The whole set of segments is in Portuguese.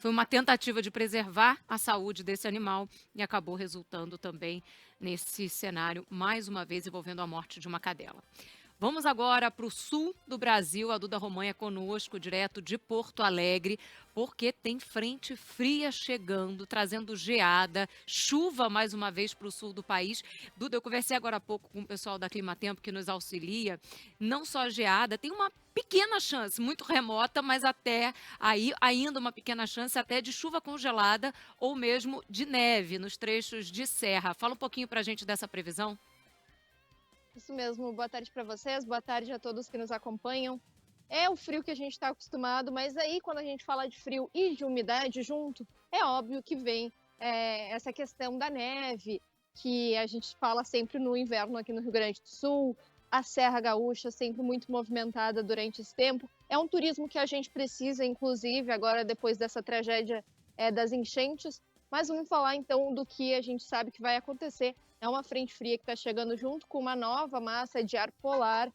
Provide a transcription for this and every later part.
foi uma tentativa de preservar a saúde desse animal e acabou resultando também nesse cenário, mais uma vez envolvendo a morte de uma cadela. Vamos agora para o sul do Brasil. A Duda Romanha conosco, direto de Porto Alegre, porque tem frente fria chegando, trazendo geada, chuva mais uma vez para o sul do país. Duda, eu conversei agora há pouco com o pessoal da Climatempo que nos auxilia. Não só geada, tem uma pequena chance, muito remota, mas até aí ainda uma pequena chance até de chuva congelada ou mesmo de neve nos trechos de serra. Fala um pouquinho para a gente dessa previsão. Isso mesmo, boa tarde para vocês, boa tarde a todos que nos acompanham. É o frio que a gente está acostumado, mas aí quando a gente fala de frio e de umidade junto, é óbvio que vem essa questão da neve, que a gente fala sempre no inverno aqui no Rio Grande do Sul, a Serra Gaúcha sempre muito movimentada durante esse tempo. É um turismo que a gente precisa, inclusive, agora depois dessa tragédia das enchentes. Mas vamos falar então do que a gente sabe que vai acontecer. É uma frente fria que está chegando junto com uma nova massa de ar polar,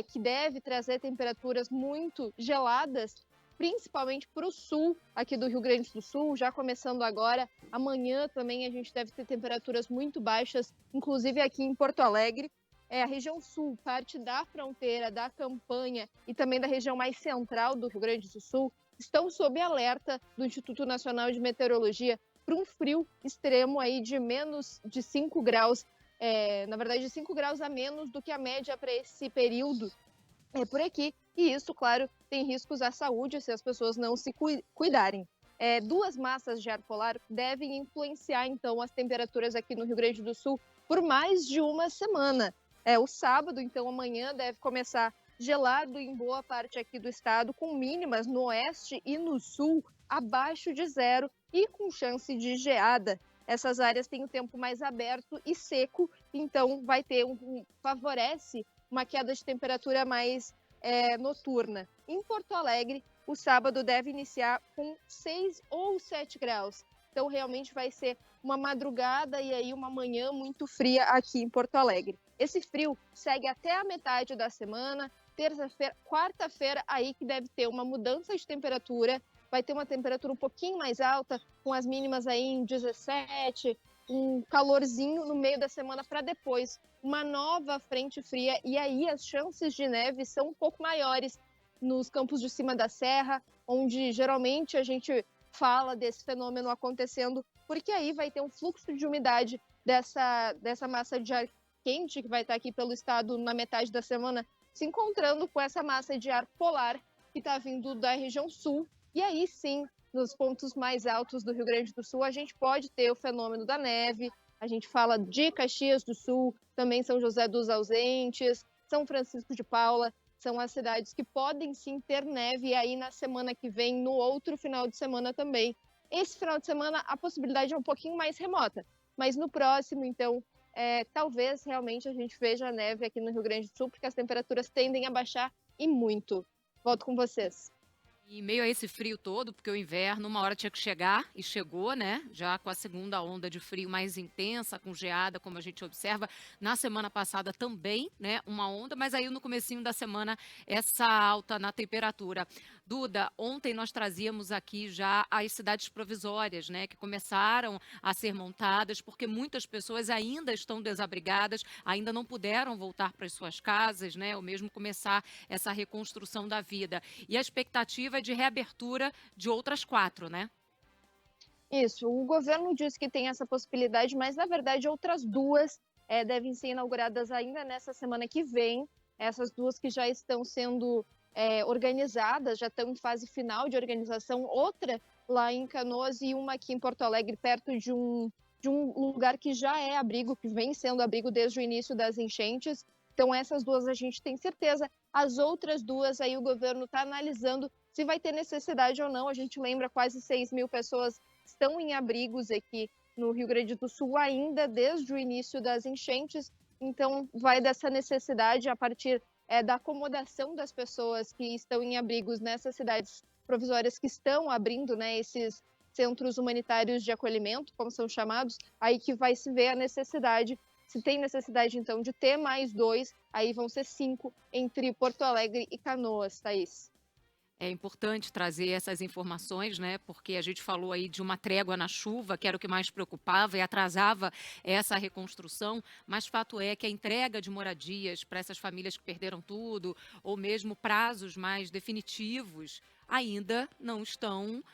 que deve trazer temperaturas muito geladas, principalmente para o sul aqui do Rio Grande do Sul, já começando agora. Amanhã também a gente deve ter temperaturas muito baixas, inclusive aqui em Porto Alegre. A região sul, parte da fronteira, da campanha e também da região mais central do Rio Grande do Sul, estão sob alerta do Instituto Nacional de Meteorologia para um frio extremo aí de menos de 5 graus, na verdade 5 graus a menos do que a média para esse período por aqui. E isso, claro, tem riscos à saúde se as pessoas não se cuidarem. Duas massas de ar polar devem influenciar, então, as temperaturas aqui no Rio Grande do Sul por mais de uma semana. O sábado, então, amanhã, deve começar gelado em boa parte aqui do estado, com mínimas no oeste e no sul abaixo de zero e com chance de geada. Essas áreas têm o tempo mais aberto e seco, então vai ter favorece uma queda de temperatura mais noturna. Em Porto Alegre, o sábado deve iniciar com 6 ou 7 graus. Então, realmente vai ser uma madrugada e aí uma manhã muito fria aqui em Porto Alegre. Esse frio segue até a metade da semana, terça-feira, quarta-feira, aí que deve ter uma mudança de temperatura, vai ter uma temperatura um pouquinho mais alta, com as mínimas aí em 17, um calorzinho no meio da semana para depois uma nova frente fria, e aí as chances de neve são um pouco maiores nos campos de cima da serra, onde geralmente a gente fala desse fenômeno acontecendo, porque aí vai ter um fluxo de umidade dessa massa de ar quente que vai estar aqui pelo estado na metade da semana, se encontrando com essa massa de ar polar que está vindo da região sul, e aí sim, nos pontos mais altos do Rio Grande do Sul, a gente pode ter o fenômeno da neve. A gente fala de Caxias do Sul, também São José dos Ausentes, São Francisco de Paula, são as cidades que podem sim ter neve, e aí na semana que vem, no outro final de semana também. Esse final de semana a possibilidade é um pouquinho mais remota, mas no próximo, então, talvez realmente a gente veja a neve aqui no Rio Grande do Sul, porque as temperaturas tendem a baixar e muito. Volto com vocês. E em meio a esse frio todo, porque o inverno uma hora tinha que chegar, e chegou, né? Já com a segunda onda de frio mais intensa, com geada, como a gente observa. Na semana passada também, né? Uma onda, mas aí no comecinho da semana, essa alta na temperatura. Duda, ontem nós trazíamos aqui já as cidades provisórias, né? Que começaram a ser montadas, porque muitas pessoas ainda estão desabrigadas, ainda não puderam voltar para as suas casas, né? Ou mesmo começar essa reconstrução da vida. E a expectativa é de reabertura de outras 4, né? Isso, o governo diz que tem essa possibilidade, mas na verdade outras duas devem ser inauguradas ainda nessa semana que vem. Essas duas que já estão sendo organizadas, já estão em fase final de organização. Outra lá em Canoas e uma aqui em Porto Alegre, perto de um lugar que já é abrigo, que vem sendo abrigo desde o início das enchentes. Então essas duas a gente tem certeza. As outras duas aí o governo está analisando se vai ter necessidade ou não. A gente lembra quase 6 mil pessoas estão em abrigos aqui no Rio Grande do Sul ainda desde o início das enchentes, então vai dessa necessidade a partir da acomodação das pessoas que estão em abrigos nessas cidades provisórias que estão abrindo, né, esses centros humanitários de acolhimento, como são chamados, aí que vai se ver a necessidade, se tem necessidade então de ter mais dois, aí vão ser 5 entre Porto Alegre e Canoas, Thaís. É importante trazer essas informações, né, porque a gente falou aí de uma trégua na chuva, que era o que mais preocupava e atrasava essa reconstrução, mas fato é que a entrega de moradias para essas famílias que perderam tudo, ou mesmo prazos mais definitivos, ainda não estão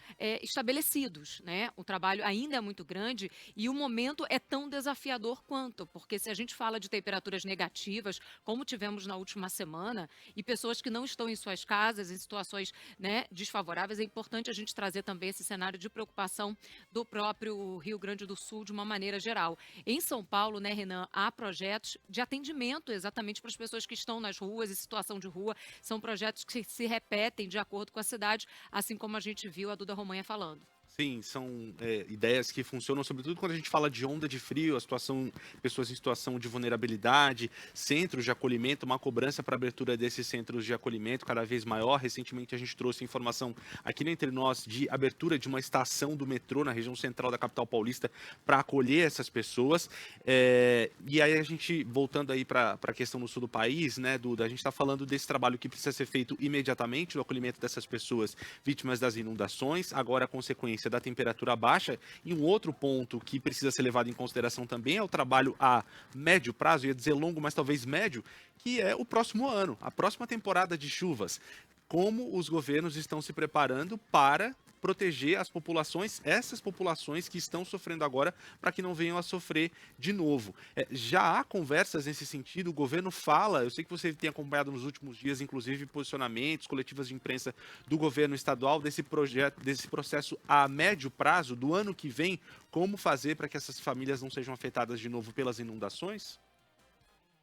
estabelecidos, né? O trabalho ainda é muito grande e o momento é tão desafiador quanto, porque se a gente fala de temperaturas negativas, como tivemos na última semana, e pessoas que não estão em suas casas, em situações, né, desfavoráveis, é importante a gente trazer também esse cenário de preocupação do próprio Rio Grande do Sul de uma maneira geral. Em São Paulo, né, Renan, há projetos de atendimento exatamente para as pessoas que estão nas ruas, em situação de rua. São projetos que se repetem de acordo com a cidade, assim como a gente viu a Duda Romanha falando. Sim, são ideias que funcionam, sobretudo quando a gente fala de onda de frio, a situação, pessoas em situação de vulnerabilidade, centros de acolhimento, uma cobrança para a abertura desses centros de acolhimento cada vez maior. Recentemente a gente trouxe informação aqui no Entre Nós de abertura de uma estação do metrô na região central da capital paulista para acolher essas pessoas. E aí a gente, voltando aí para a questão no sul do país, né, Duda, a gente está falando desse trabalho que precisa ser feito imediatamente, o acolhimento dessas pessoas vítimas das inundações, agora a consequência da temperatura baixa. E um outro ponto que precisa ser levado em consideração também é o trabalho a médio prazo, ia dizer longo, mas talvez médio, que é o próximo ano, a próxima temporada de chuvas. Como os governos estão se preparando para proteger as populações, essas populações que estão sofrendo agora, para que não venham a sofrer de novo. Já há conversas nesse sentido, o governo fala, eu sei que você tem acompanhado nos últimos dias, inclusive posicionamentos, coletivas de imprensa do governo estadual, desse projeto, desse processo a médio prazo, do ano que vem, como fazer para que essas famílias não sejam afetadas de novo pelas inundações?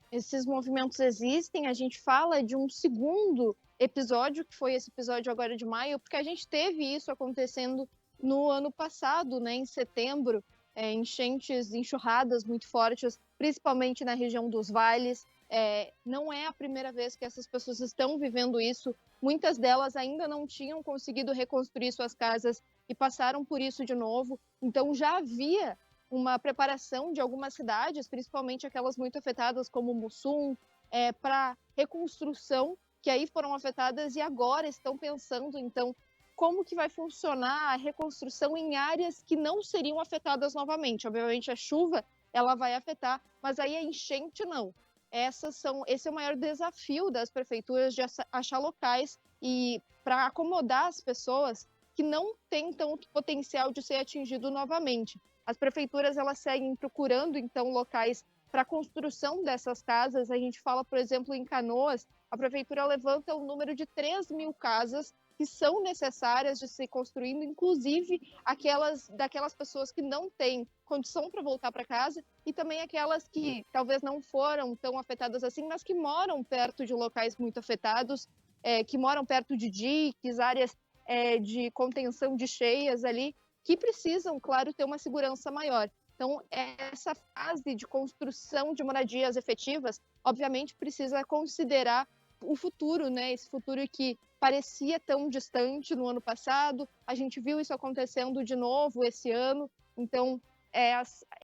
Esses movimentos existem, a gente fala de um segundo episódio, que foi esse episódio agora de maio, porque a gente teve isso acontecendo no ano passado, né, em setembro, enchentes, enxurradas muito fortes, principalmente na região dos vales. Não é a primeira vez que essas pessoas estão vivendo isso, muitas delas ainda não tinham conseguido reconstruir suas casas e passaram por isso de novo, então já havia uma preparação de algumas cidades, principalmente aquelas muito afetadas como Mussum, para reconstrução, que aí foram afetadas e agora estão pensando, então, como que vai funcionar a reconstrução em áreas que não seriam afetadas novamente. Obviamente a chuva, ela vai afetar, mas aí a enchente não. Esse é o maior desafio das prefeituras, de achar locais e para acomodar as pessoas que não têm tanto potencial de ser atingido novamente. As prefeituras, elas seguem procurando, então, locais para a construção dessas casas. A gente fala, por exemplo, em Canoas, a prefeitura levanta o número de 3.000 casas que são necessárias de ser construindo, inclusive daquelas pessoas que não têm condição para voltar para casa e também aquelas que talvez não foram tão afetadas assim, mas que moram perto de locais muito afetados, que moram perto de diques, áreas de contenção de cheias ali, que precisam, claro, ter uma segurança maior. Então, essa fase de construção de moradias efetivas, obviamente, precisa considerar o futuro, né? Esse futuro que parecia tão distante no ano passado, a gente viu isso acontecendo de novo esse ano. Então,